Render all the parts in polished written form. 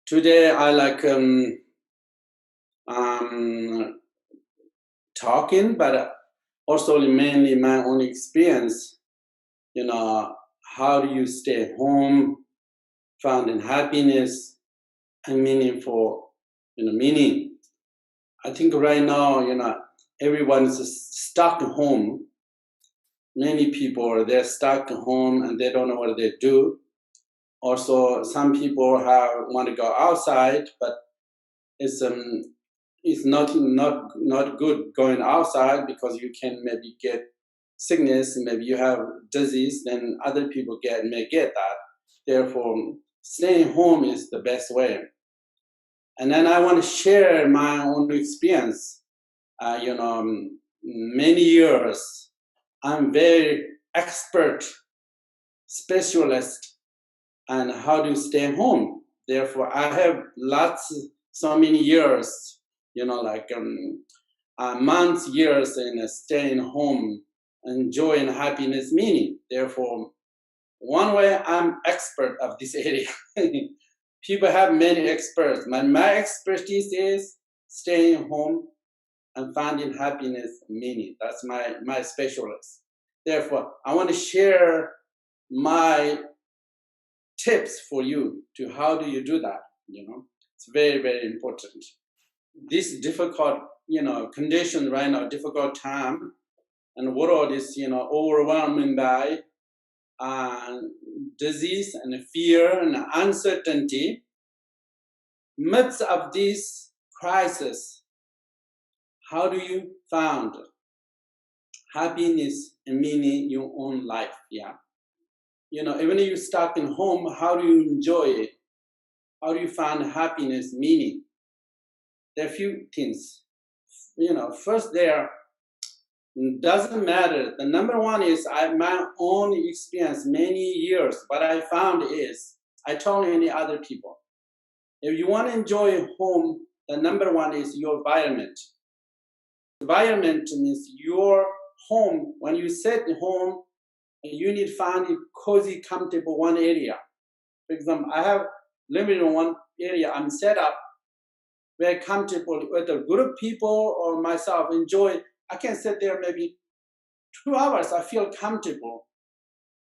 Today I like talking, but also mainly my own experience. How do you stay home, finding happiness and meaningful, meaning. I think right now, everyone's stuck at home. Many people, they're stuck at home and they don't know what they do. Also, some people want to go outside, but it's not good going outside because you can maybe get sickness, maybe you have disease, then other people may get that. Therefore, staying home is the best way. And then I want to share my own experience. Many years, I'm very expert, specialist, on how to stay home. Therefore, I have so many years, months, years in staying home, enjoying happiness, meaning. Therefore, one way I'm expert of this area. People have many experts. My expertise is staying home and finding happiness, meaning. That's my specialist. Therefore, I want to share my tips for you to how do you do that. It's very, very important. This difficult, condition right now, difficult time, and the world is, overwhelmed by disease and fear and uncertainty. Midst of this crisis, how do you find happiness and meaning in your own life? Yeah. Even if you're stuck in home, how do you enjoy it? How do you find happiness, meaning? There are a few things. First there, doesn't matter. The number one is my own experience, many years. What I found is, I told any other people, if you want to enjoy home, the number one is your environment. Environment means your home. When you sit at home, you need to find a cozy, comfortable one area. For example, I have lived in one area. I'm set up very comfortable with a group of people or myself. Enjoy. I can sit there maybe 2 hours. I feel comfortable.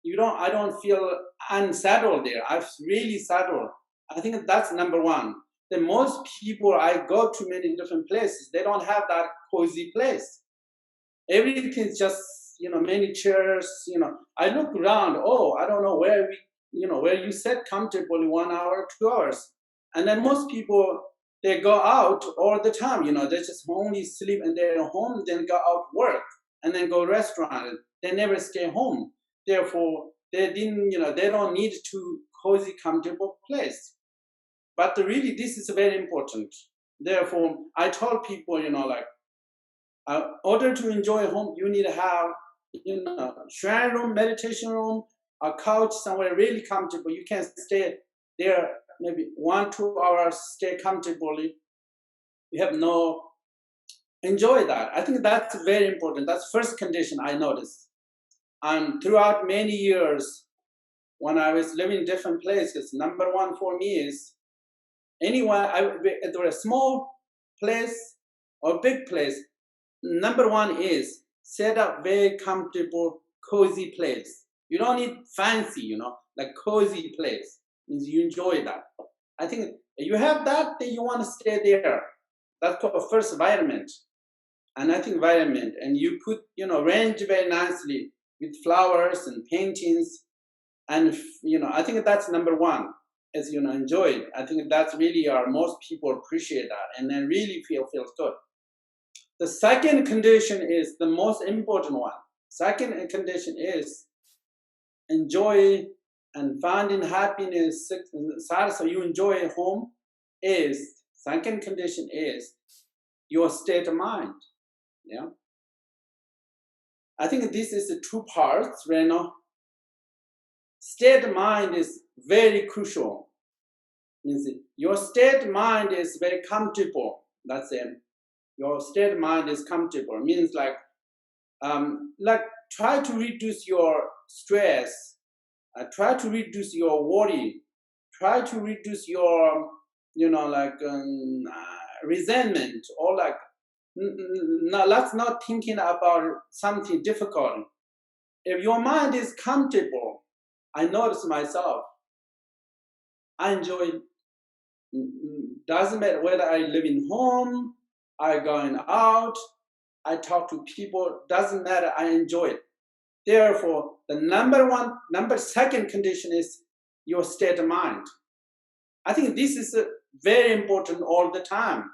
I don't feel unsettled there. I'm really settled. I think that's number one. The most people I go to many different places, they don't have that cozy place. Everything's just, many chairs, I look around, I don't know where where you sit comfortably 1 hour, 2 hours. And then most people, they go out all the time, they just only sleep in their home, then go out work, and then go restaurant. They never stay home. Therefore, they don't need to cozy, comfortable place. But really, this is very important. Therefore, I told people, in order to enjoy home, you need to have, shrine room, meditation room, a couch somewhere really comfortable. You can stay there maybe 1-2 hours, stay comfortably. You have enjoy that. I think that's very important. That's first condition I noticed. And throughout many years, when I was living in different places, number one for me is, whether a small place or big place, number one is set up very comfortable, cozy place. You don't need fancy, like cozy place. Means you enjoy that. I think you have that, then you want to stay there. That's called first environment. And I think environment, and you put, arrange very nicely with flowers and paintings. And, I think that's number one. As enjoy it. I think that's really most people appreciate that and then really feels good. The second condition is the most important one. Second condition is enjoy and finding happiness. So you enjoy home is, second condition is your state of mind. Yeah. I think this is the 2 parts right now. State of mind is very crucial. Means your state of mind is very comfortable. That's it. Your state of mind is comfortable. Means like try to reduce your stress. Try to reduce your worry. Try to reduce your like resentment, or like no, let's not thinking about something difficult. If your mind is comfortable, I notice myself, I enjoy. Doesn't matter whether I live in home, I going out, I talk to people. Doesn't matter. I enjoy it. Therefore, the number second condition is your state of mind. I think this is very important all the time.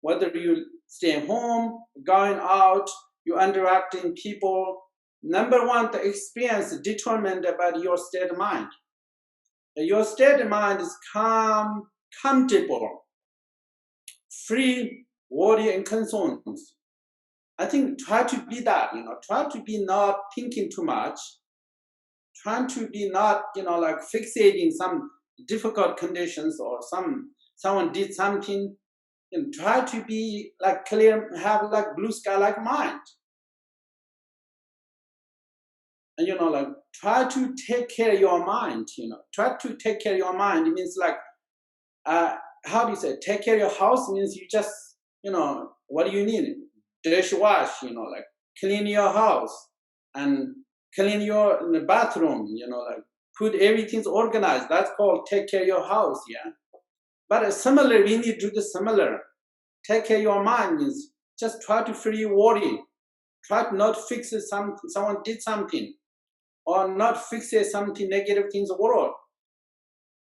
Whether you stay home, going out, you interacting people. Number one, the experience determined about your state of mind. Your state of mind is calm, comfortable, free, worry and concerns. I think try to be that, try to be not thinking too much, trying to be not, like fixating some difficult conditions or someone did something, and try to be like clear, have like blue sky like mind. And like try to take care of your mind, try to take care of your mind. It means like how do you say, take care of your house means you just, what do you need? Dish wash, like clean your house and clean your bathroom, like put everything's organized. That's called take care of your house, yeah. But similar, we need to do the similar. Take care of your mind means just try to free worry. Try to not fix someone did something, or not fix something negative things in the world.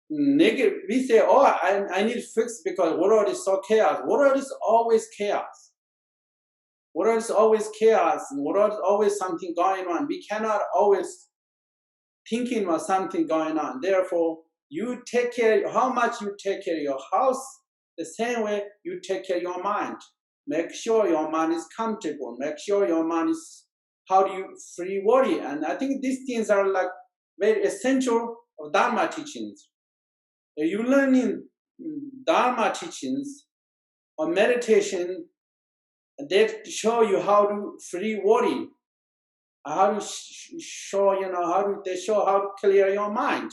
Negative, we say, oh, I need to fix because world is so chaos. World is always chaos. World is always chaos. World is always something going on. We cannot always thinking about something going on. Therefore, you take care, how much you take care of your house, the same way you take care of your mind. Make sure your mind is comfortable. Make sure your mind is, how do you free worry? And I think these things are like very essential of Dharma teachings. If you learn in Dharma teachings or meditation, they show you how to free worry, how to show, they show how to clear your mind.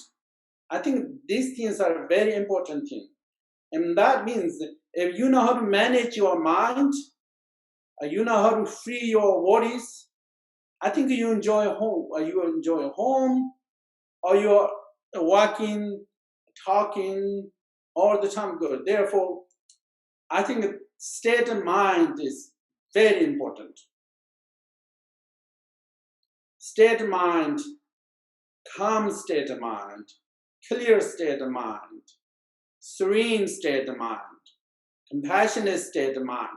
I think these things are very important things. And that means if you know how to manage your mind, you know how to free your worries, I think you enjoy home, or you're walking, talking all the time good. Therefore, I think state of mind is very important. State of mind, calm state of mind, clear state of mind, serene state of mind, compassionate state of mind,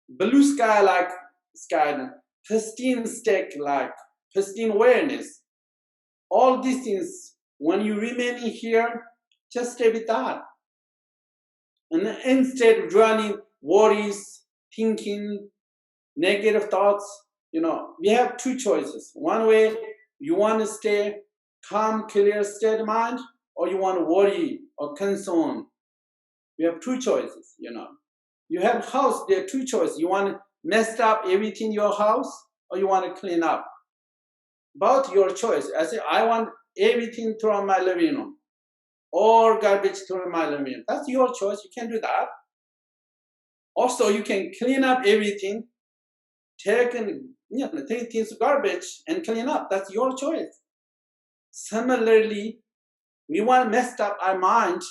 blue sky like sky, pristine state like pristine awareness. All these things, when you remain here, just stay with that. And instead of dwelling worries, thinking, negative thoughts, we have two choices. One way, you want to stay calm, clear state of mind, or you want to worry or concern. You have two choices, You have house, there are two choices. You want to mess up everything in your house, or you want to clean up. Both your choice. I say, I want everything through my living room, or garbage through my living room. That's your choice. You can do that. Also, you can clean up everything, take things garbage and clean up. That's your choice. Similarly, we want to mess up our mind,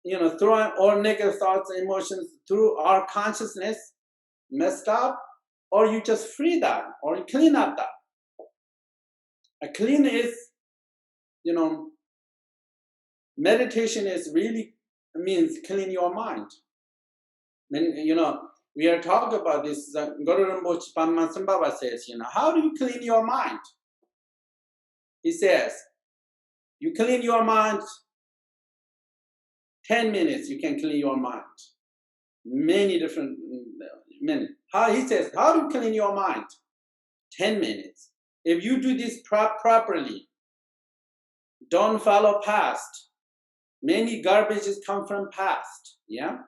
through all negative thoughts and emotions through our consciousness, messed up, or you just free that, or you clean up that. A clean is, meditation is really means clean your mind. And, we are talking about this, Guru Rinpoche Padmasambhava says, how do you clean your mind? He says, you clean your mind, 10 minutes you can clean your mind. Many different minutes. He says, how do you clean your mind? 10 minutes. If you do this properly, don't follow past. Many garbages come from past, yeah?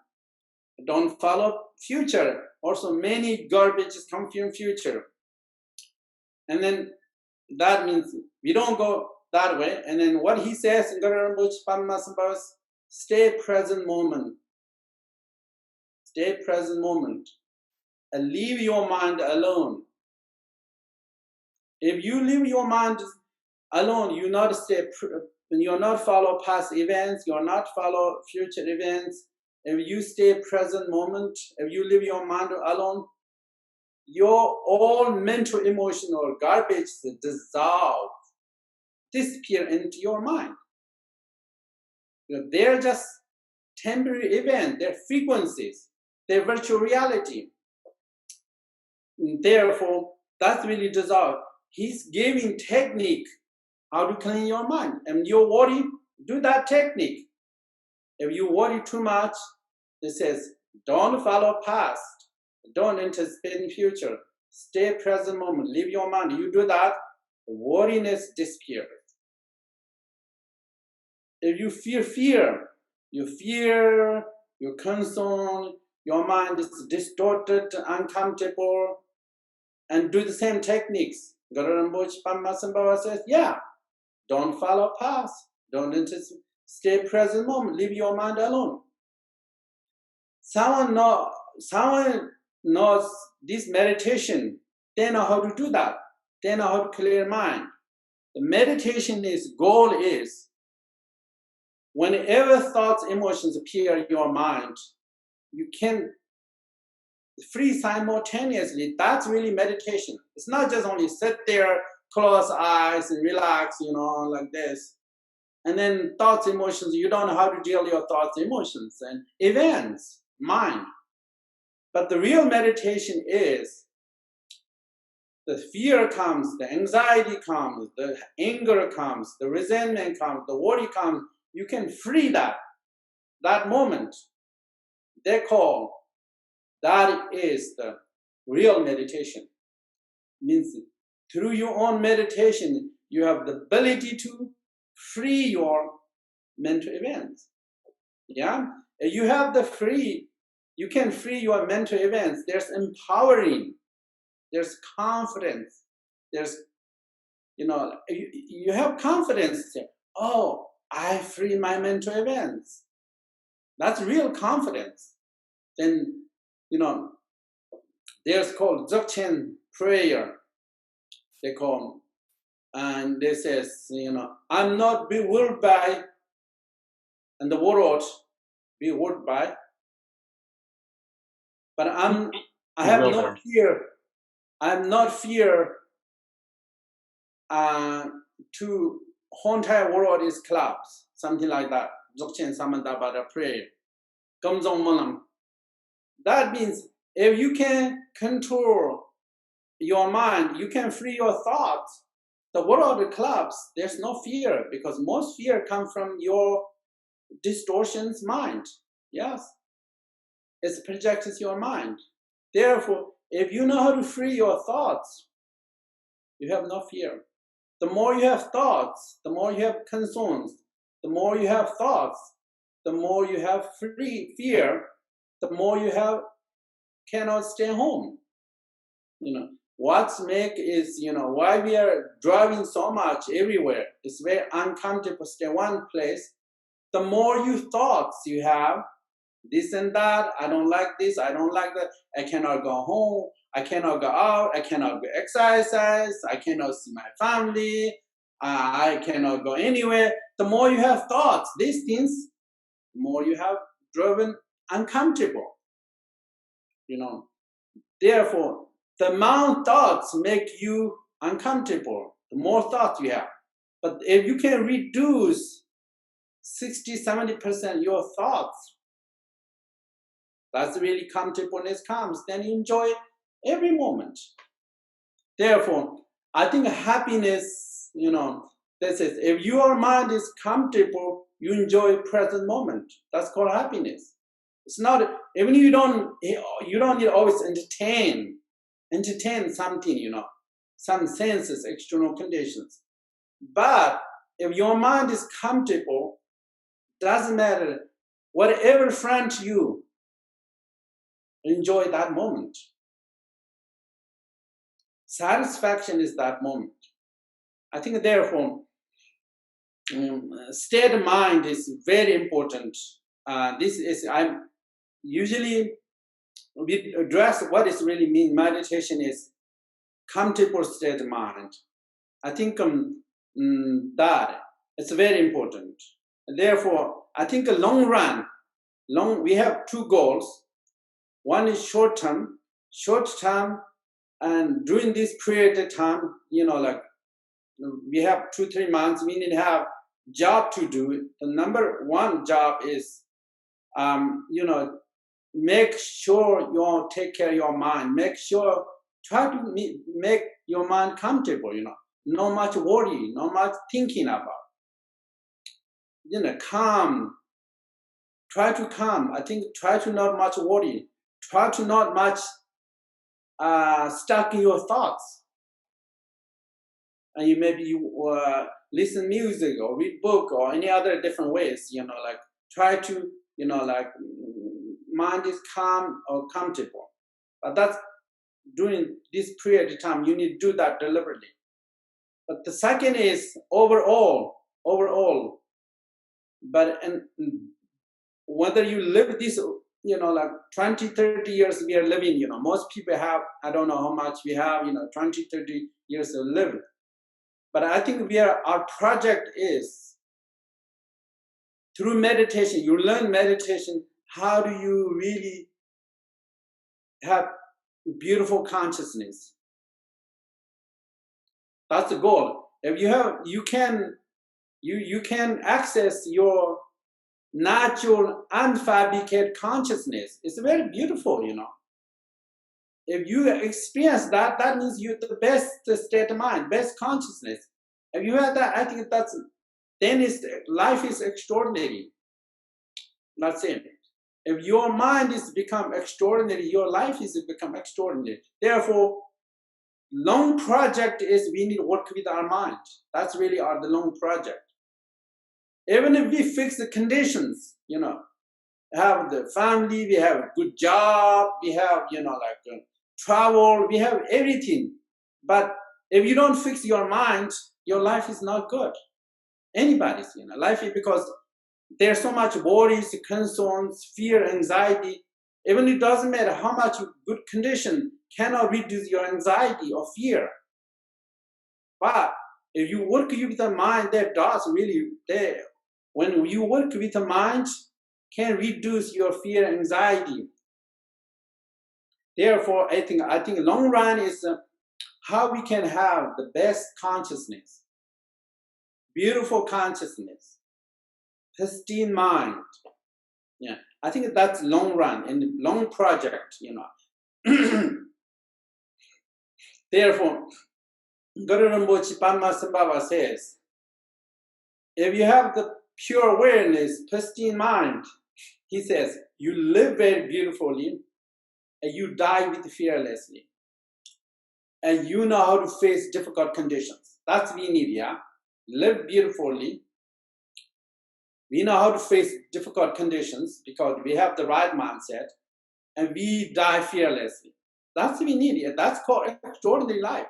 Don't follow future. Also, many garbages come from future. And then that means we don't go that way. And then what he says in Guru Rinpoche Padmasambhava stay present moment. Stay present moment. And leave your mind alone. If you leave your mind alone, you not stay. You not follow past events. You not follow future events. If you stay present moment, if you leave your mind alone, your all mental, emotional garbage dissolve, disappear into your mind. They're just temporary events. They're frequencies. They're virtual reality. Therefore, that's really dissolved. He's giving technique how to clean your mind. And your worry, do that technique. If you worry too much, it says, don't follow past. Don't anticipate in future. Stay present moment. Leave your mind. You do that, the worriness disappears. If you feel fear, you're concerned, your mind is distorted, uncomfortable, and do the same techniques. Guru Rinpoche Padmasambhava says, yeah, don't follow past, don't anticipate, stay present moment, leave your mind alone. Someone knows this meditation, they know how to do that. They know how to clear mind. The meditation goal is, whenever thoughts, emotions appear in your mind, you can free simultaneously. That's really meditation. It's not just only sit there, close eyes and relax, like this. And then thoughts, emotions, you don't know how to deal with your thoughts, emotions, and events, mind. But the real meditation is, the fear comes, the anxiety comes, the anger comes, the resentment comes, the worry comes. You can free that moment. They call, that is the real meditation. Means through your own meditation, you have the ability to free your mental events. Yeah? You have you can free your mental events. There's empowering, there's confidence, there's, you have confidence to say, oh, I free my mental events. That's real confidence. Then, there's called Dzogchen prayer. They call, and they says, I'm not bewildered by, and the world bewildered by, but I have no fear. I'm not fear to whole entire world is collapse, something like that. Dzogchen Samanthabhata prayer. Gamzong Molam. That means if you can control your mind, you can free your thoughts. The world will collapse. There's no fear, because most fear comes from your distortions mind. Yes. It projects your mind. Therefore, if you know how to free your thoughts, you have no fear. The more you have thoughts, the more you have concerns. The more you have thoughts, the more you have fear, the more you cannot stay home. What's make is, why we are driving so much everywhere. It's very uncomfortable to stay one place. The more thoughts you have, this and that, I don't like this, I don't like that, I cannot go home, I cannot go out, I cannot go exercise, I cannot see my family, I cannot go anywhere. The more you have thoughts, these things, the more you have driven uncomfortable. Therefore, the amount thoughts make you uncomfortable, the more thoughts you have. But if you can reduce 60-70% your thoughts, that's really comfortableness comes, then you enjoy every moment. Therefore, I think happiness, that says, if your mind is comfortable, you enjoy present moment. That's called happiness. It's not, even you don't need to always entertain something, some senses, external conditions. But if your mind is comfortable, doesn't matter, whatever front you, enjoy that moment. Satisfaction is that moment. I think therefore, state of mind is very important. This is, I'm usually, we address what is really mean. Meditation is comfortable state of mind. I think that it's very important. Therefore, I think a long run, we have two goals. One is short term, and during this period of time, like we have 2-3 months, we need to have job to do. The number one job is, make sure you take care of your mind. Make sure, try to make your mind comfortable, no much worry, no much thinking about. Calm. Try to calm. I think try to not much worry. Try to not much stuck in your thoughts. And maybe listen music or read book or any other different ways, like try to, mind is calm or comfortable. But that's during this period of time, you need to do that deliberately. But the second is overall. But whether you live this, like 20, 30 years we are living, most people have, I don't know how much we have, 20, 30 years to live. But I think our project is through meditation, you learn meditation, how do you really have beautiful consciousness? That's the goal. If you have, you can access your natural, unfabricated consciousness. It's very beautiful, If you experience that, that means you're the best state of mind, best consciousness. If you have that, I think then life is extraordinary. That's it. If your mind is become extraordinary, your life is become extraordinary. Therefore, long project is we need to work with our mind. That's really the long project. Even if we fix the conditions, have the family, we have a good job, we have, travel, we have everything. But if you don't fix your mind, your life is not good. Anybody's, life is, because there's so much worries, concerns, fear, anxiety. Even it doesn't matter how much good condition cannot reduce your anxiety or fear. But if you work with the mind, that does really, when you work with the mind, can reduce your fear, anxiety. Therefore, I think long run is how we can have the best consciousness, beautiful consciousness, pristine mind. Yeah, I think that's long run and long project, Therefore, Guru Rinpoche Padmasambhava says, if you have the pure awareness, pristine mind, he says, you live very beautifully and you die with fearlessly. And you know how to face difficult conditions. That's what we need, yeah? Live beautifully. We know how to face difficult conditions because we have the right mindset and we die fearlessly. That's what we need, yeah? That's called extraordinary life.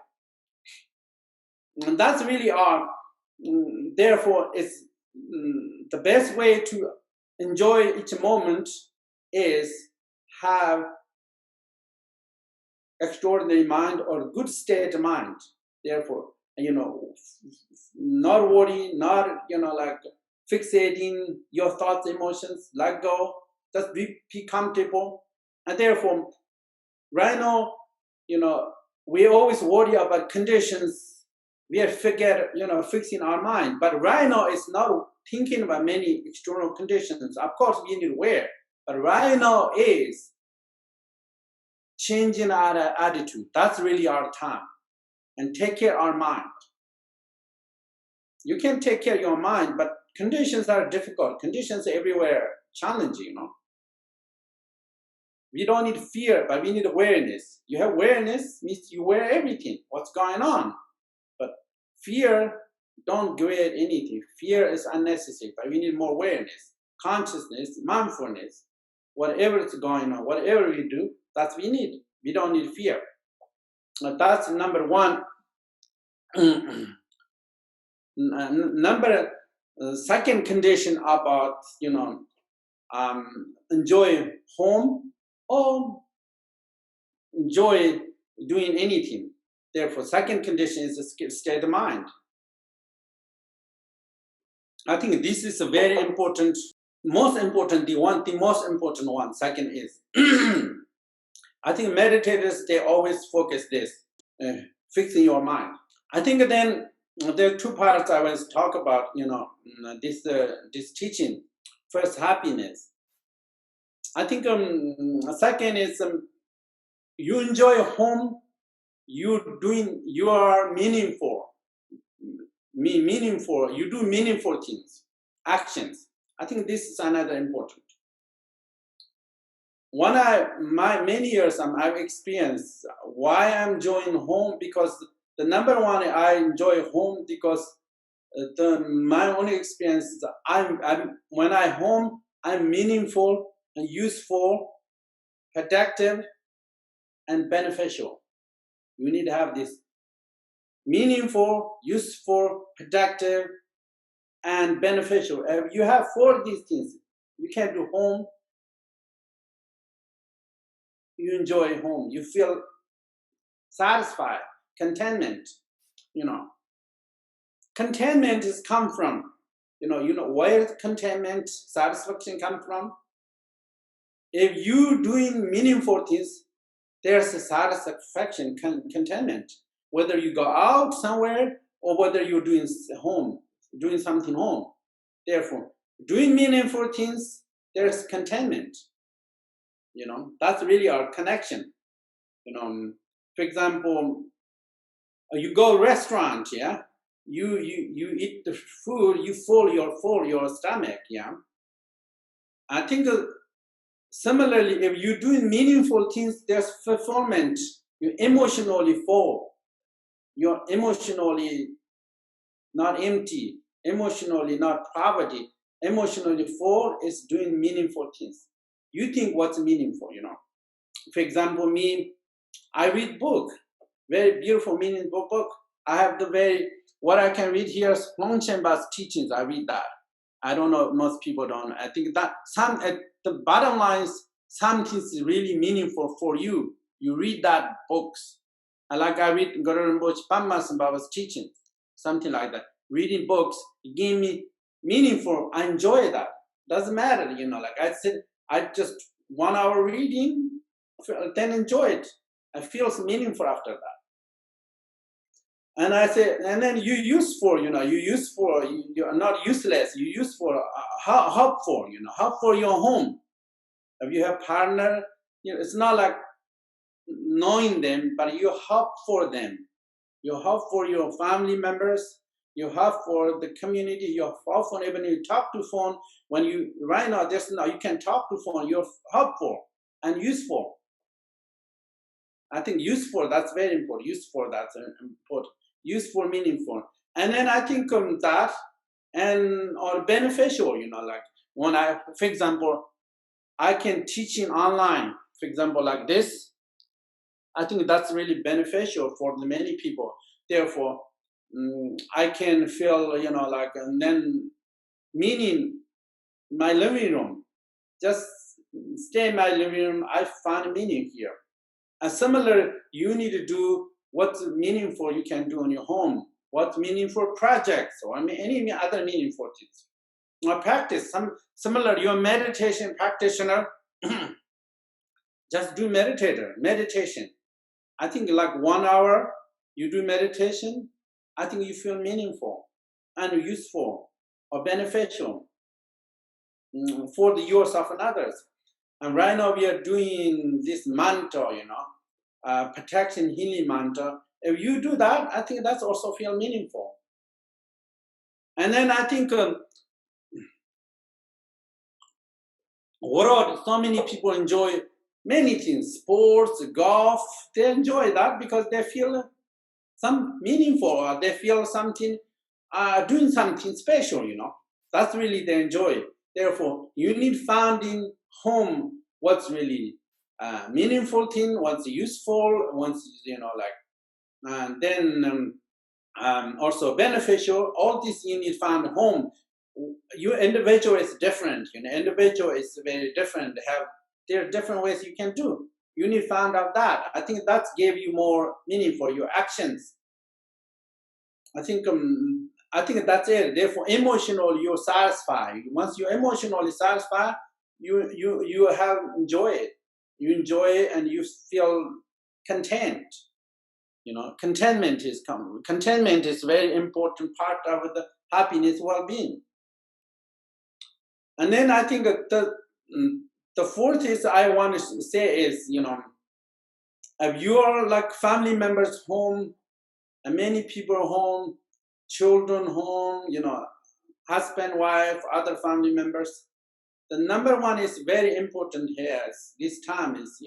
And that's really therefore, it's the best way to enjoy each moment is have extraordinary mind or good state of mind. Therefore, not worry, not, fixating your thoughts, emotions, let go, just be comfortable. And therefore, right now, we always worry about conditions. We have fixing our mind. But right now, it's not thinking about many external conditions. Of course, we need to aware. But right now is changing our attitude. That's really our time. And take care of our mind. You can take care of your mind, but conditions are difficult. Conditions everywhere, challenging, We don't need fear, but we need awareness. You have awareness, means you aware everything, what's going on. But fear, don't create anything. Fear is unnecessary, but we need more awareness, consciousness, mindfulness. Whatever is going on, whatever we do, that's what we need. We don't need fear. That's number one. Number Second condition about, enjoy home or enjoy doing anything. Therefore, second condition is a state of mind. I think this is a very important, most important one. Second is, I think meditators, they always focus this, fixing your mind. I think then there are two parts I will talk about, this teaching. First, happiness. I think second is you enjoy home, you are meaningful, you do meaningful things, actions. I think this is another important. Many years I've experienced why I'm enjoying home, because the number one, I enjoy home because my only experience is when I home, I'm meaningful and useful, productive, and beneficial. You need to have this meaningful, useful, productive, and beneficial. If you have 4 of these things, you can do home. You enjoy home. You feel satisfied, contentment. Contentment is come from. Where contentment, satisfaction come from. If you doing meaningful things, there's a satisfaction, contentment. Whether you go out somewhere or whether you're doing something home. Therefore, doing meaningful things, there's contentment. That's really our connection. For example, you go restaurant, yeah. You eat the food, you fill your stomach, yeah. I think similarly, if you're doing meaningful things, there's fulfillment. You emotionally full. You're emotionally not empty, emotionally not poverty. Emotionally full is doing meaningful things. You think what's meaningful, For example, me, I read book, very beautiful, meaningful book. I have what I can read here is Longchenpa's teachings. I read that. I don't know, most people don't. I think that at the bottom line is something is really meaningful for you. You read that books. I read Guru Rinpoche Baba's teachings, something like that. Reading books, it gave me meaningful. I enjoy that. Doesn't matter, I said, I just 1 hour reading, then enjoy it. I feel meaningful after that. And I say, and then you're not useless, you useful, helpful, helpful your home. If you have partner, it's not like knowing them, but you help for them. You help for your family members, you help for the community, you help for even you talk to phone. When you, right now, you can talk to phone, you're helpful and useful. I think useful, that's very important. Useful, that's important. Useful, meaningful. And then I think that, or beneficial, when for example, I can teach in online, for example, like this. I think that's really beneficial for many people. Therefore, I can feel, and then meaning my living room. Just stay in my living room, I find meaning here. And similar, you need to do what's meaningful you can do in your home, what's meaningful projects, or any other meaningful things. Or practice, similar, you're a meditation practitioner, just do meditation. I think 1 hour you do meditation, I think you feel meaningful and useful or beneficial for the yourself and others. And right now we are doing this mantra, protection healing mantra. If you do that, I think that's also feel meaningful. And then I think world, so many people enjoy many things, sports, golf. They enjoy that because they feel some meaningful, or they feel something, doing something special, That's really they enjoy. Therefore, you need find in home what's really meaningful thing, what's useful, what's, and then also beneficial. All this you need find home. your individual is different. Individual is very different. There are different ways you can do. You need to find out that. I think that gave you more meaning for your actions. I think that's it. Therefore, emotional, you're satisfied. Once you're emotionally satisfied, you have enjoy it. You enjoy it and you feel content. Contentment is coming. Contentment is a very important part of the happiness, well-being. And then I think the fourth is I want to say is, if you are like family members home, and many people home, children home, husband, wife, other family members, the number one is very important here. This time is,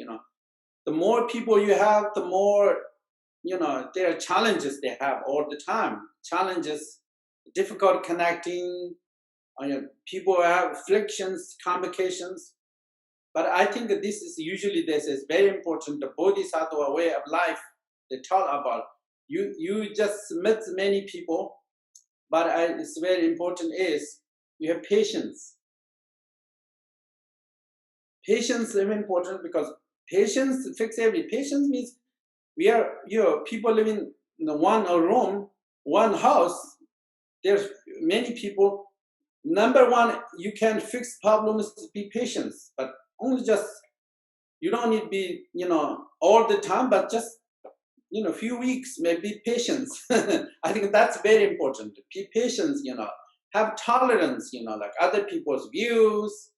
the more people you have, the more, there are challenges they have all the time. Challenges, difficult connecting, people have afflictions, complications. But I think that this is very important. The Bodhisattva way of life, they talk about. You just meet many people, but it's very important is you have patience. Patience is very important because patience fix everything. Patience means we are people living in one room, one house. There's many people. Number one, you can fix problems. Be patient, but only just you don't need to be all the time, but just few weeks, maybe patience. I think that's very important. Be patient, have tolerance, like other people's views,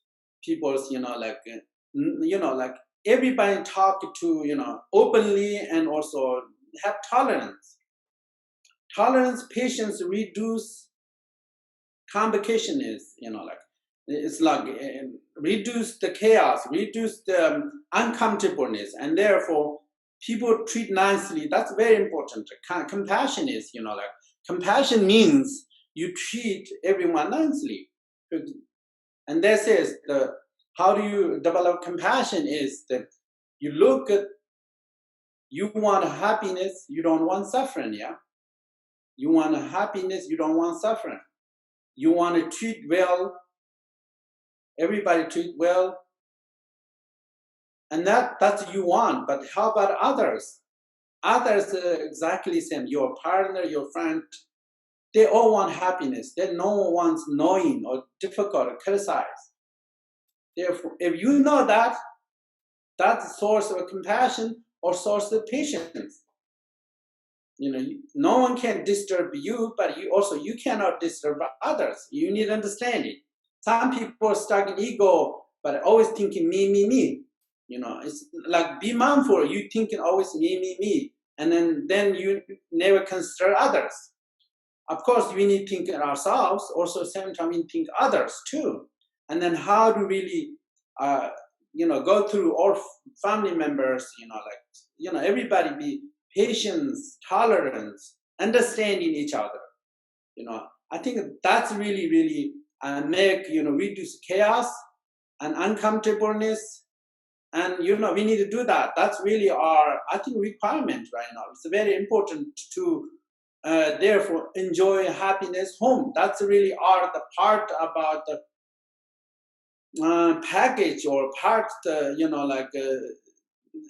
people's, like everybody talk to, openly and also have tolerance. Tolerance, patience, reduce complication is, it's like reduce the chaos, reduce the uncomfortableness, and therefore people treat nicely. That's very important. Compassion is, compassion means you treat everyone nicely. And this is how do you develop compassion is that you look at, you want happiness, you don't want suffering, yeah? You want happiness, you don't want suffering. You want to treat well, everybody treat well, and that's you want. But how about others? Others exactly same. Your partner, your friend, they all want happiness. They no one wants knowing or difficult or criticize. Therefore, if you know that, that's a source of compassion or source of patience. No one can disturb you, but you cannot disturb others. You need understanding. Some people are stuck in ego, but always thinking me, me, me. It's like be mindful. You thinking always me, me, me, and then you never consider others. Of course, we need to think ourselves. Also, same time we think others too. And then how to really, go through all family members. Everybody be patience, tolerance, understanding each other. I think that's really, really make reduce chaos and uncomfortableness. And we need to do that. That's really our, I think, requirement right now. It's very important to therefore enjoy happiness home. That's really the part about the package or part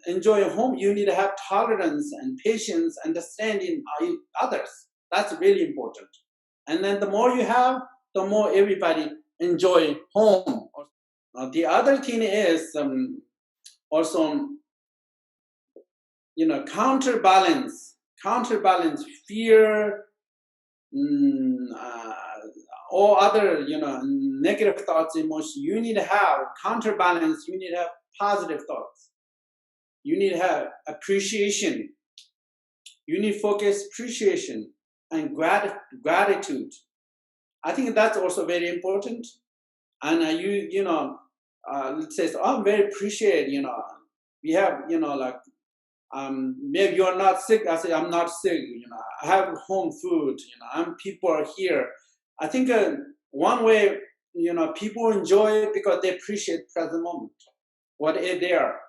enjoy home. You need to have tolerance and patience, understanding others. That's really important. And then the more you have, the more everybody enjoy home. The other thing is also, counterbalance fear, or other, negative thoughts, emotions. You need to have counterbalance. You need to have positive thoughts. You need to have appreciation. You need focus, appreciation, and gratitude. I think that's also very important. And let's say, I'm very appreciate, we have, maybe you're not sick. I say, I'm not sick. I have home food. People are here. I think one way, people enjoy it because they appreciate present moment, what is there.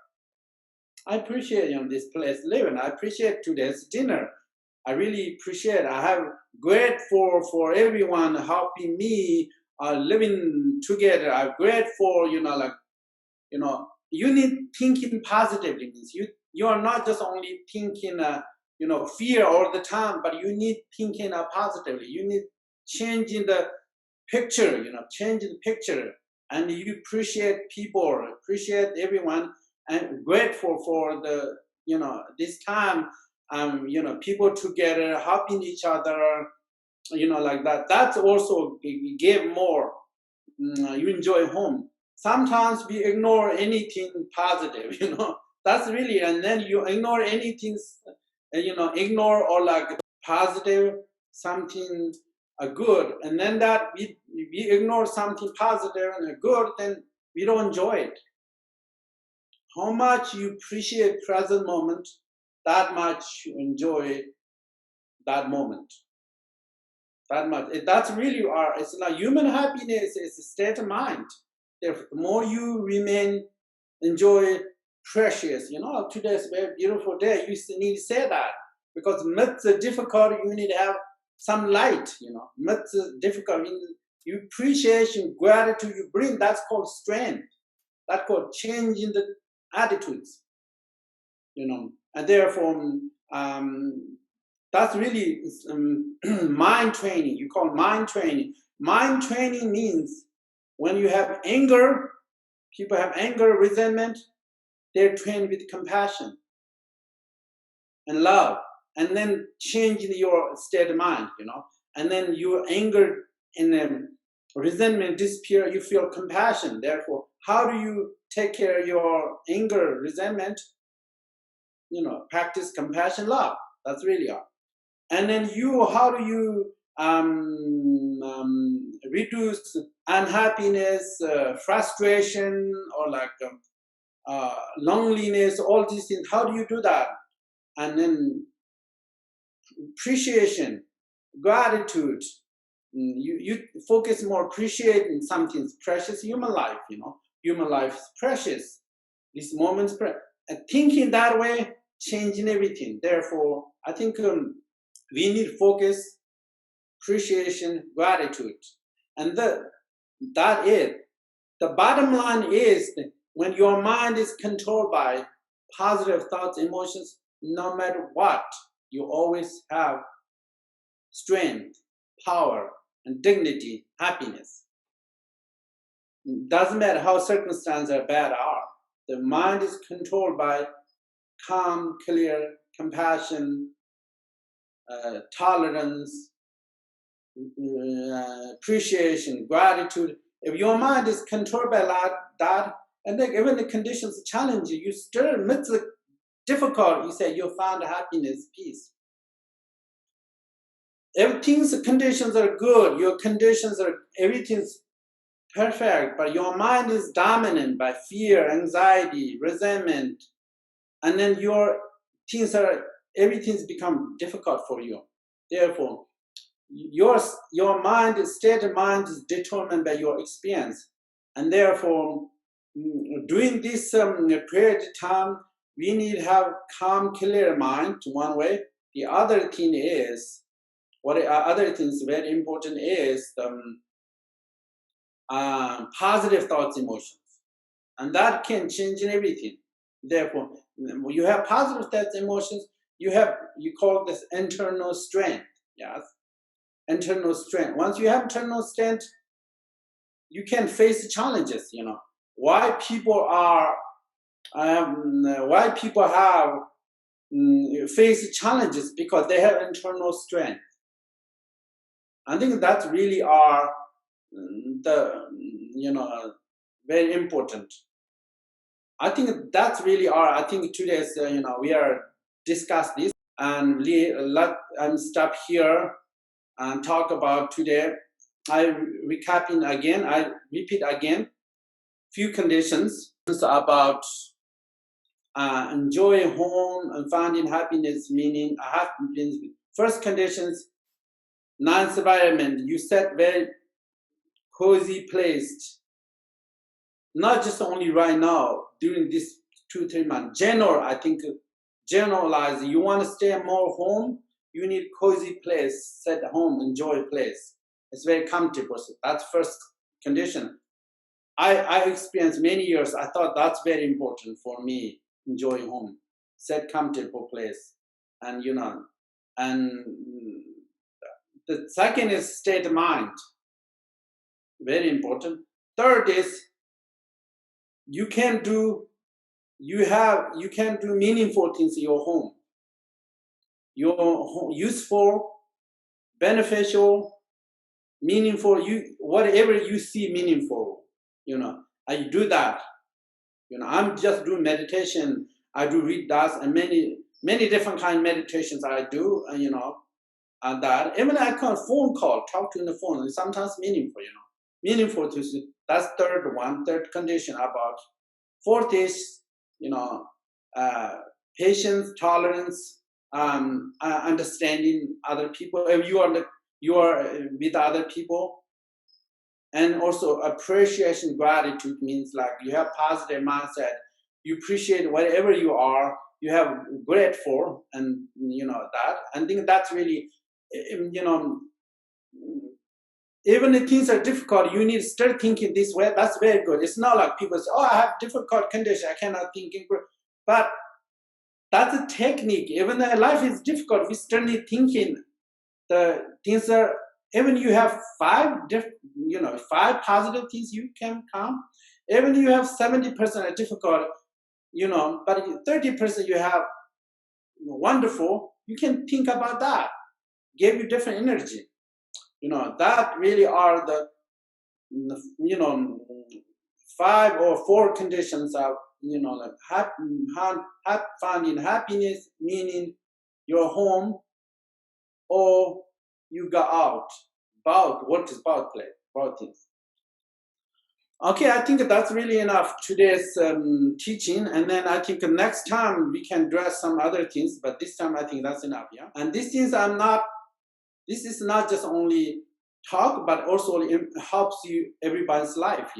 I appreciate this place living. I appreciate today's dinner. I really appreciate. I have grateful for everyone helping me are living together, are grateful, you need thinking positively. Means you are not just only thinking, fear all the time, but you need thinking positively. You need changing the picture, changing the picture, and you appreciate people, appreciate everyone, and grateful for the, this time, people together, helping each other, like that. That's also give more. You enjoy home. Sometimes we ignore anything positive, That's really, and then you ignore anything, ignore or like positive, something good, and then that we ignore something positive and good, then we don't enjoy it. How much you appreciate present moment, that much you enjoy that moment. That much. That's really our. It's like human happiness is a state of mind. Therefore, the more you remain, enjoy precious. Today's a very beautiful day. You need to say that, because myths are difficult. You need to have some light. Myths are difficult. You appreciation, gratitude you bring. That's called strength. That's called changing the attitudes. And therefore, that's really mind training. You call mind training. Mind training means when you have anger, people have anger, resentment, they're trained with compassion and love, and then changing your state of mind, and then your anger and resentment disappear, you feel compassion. Therefore, how do you take care of your anger, resentment? Practice compassion, love. That's really all. And then how do you reduce unhappiness, frustration, or like loneliness, all these things? How do you do that? And then appreciation, gratitude. You focus more appreciating something precious. Human life, human life is precious. This moment's precious. And thinking that way, changing everything. Therefore, I think we need focus, appreciation, gratitude. And that is, the bottom line is that when your mind is controlled by positive thoughts, emotions, no matter what, you always have strength, power, and dignity, happiness. It doesn't matter how circumstances are bad are. The mind is controlled by calm, clear, compassion, tolerance, appreciation, gratitude. If your mind is controlled by that, and then even the conditions challenge you, you still amidst the difficult, you say you'll find happiness, peace. Everything's conditions are good, your conditions are, everything's perfect, but your mind is dominant by fear, anxiety, resentment, and then everything's become difficult for you. Therefore, your mind, state of mind is determined by your experience, and therefore, during this period of time, we need to have calm, clear mind. One way. The other thing is, other things very important is positive thoughts, emotions, and that can change everything. Therefore, when you have positive thoughts, emotions, you call this internal strength. Yes, internal strength. Once you have internal strength, you can face the challenges. Why people have face challenges, because they have internal strength. I think that's really are very important. I think that's really I think today's we are discuss this, and I'm stop here and talk about today. I repeat again few conditions about enjoying home and finding happiness, meaning happiness. First conditions, nice environment. You set very cozy place. Not just only right now, during this 2-3 months. I think generalize. You want to stay more home, you need cozy place, set home, enjoy place. It's very comfortable. So that's first condition. I experienced many years. I thought that's very important for me. Enjoy home, set comfortable place, and and the second is state of mind. Very important. Third is you can do meaningful things in your home. Your home, useful, beneficial, meaningful. Whatever you see meaningful, I do that. I'm just doing meditation. I do read that and many different kind of meditations I do, and that. Even I can phone call, talk to in the phone. It's sometimes meaningful, meaningful to see. That's third condition about. Fourth is, patience, tolerance, understanding other people. If you are with other people, and also appreciation, gratitude means like you have positive mindset. You appreciate whatever you are. You have grateful, and that. I think that's really, even if things are difficult, you need to start thinking this way. That's very good. It's not like people say, "Oh, I have difficult condition. I cannot think." But that's a technique. Even though life is difficult, we start thinking the things are. Even you have five positive things you can count. Even you have 70% difficult, but 30% you have wonderful. You can think about that. Give you different energy. That really are the 5 or 4 conditions of finding happiness, meaning your home, or you go out. About what is about play, about things. Okay, I think that's really enough today's teaching, and then I think next time we can address some other things, but this time I think that's enough, yeah? And these things this is not just only talk, but also it helps you everybody's life,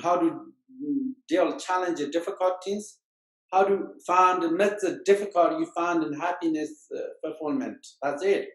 how to deal challenge difficult things, how to find not the difficult you find in happiness fulfillment. That's it.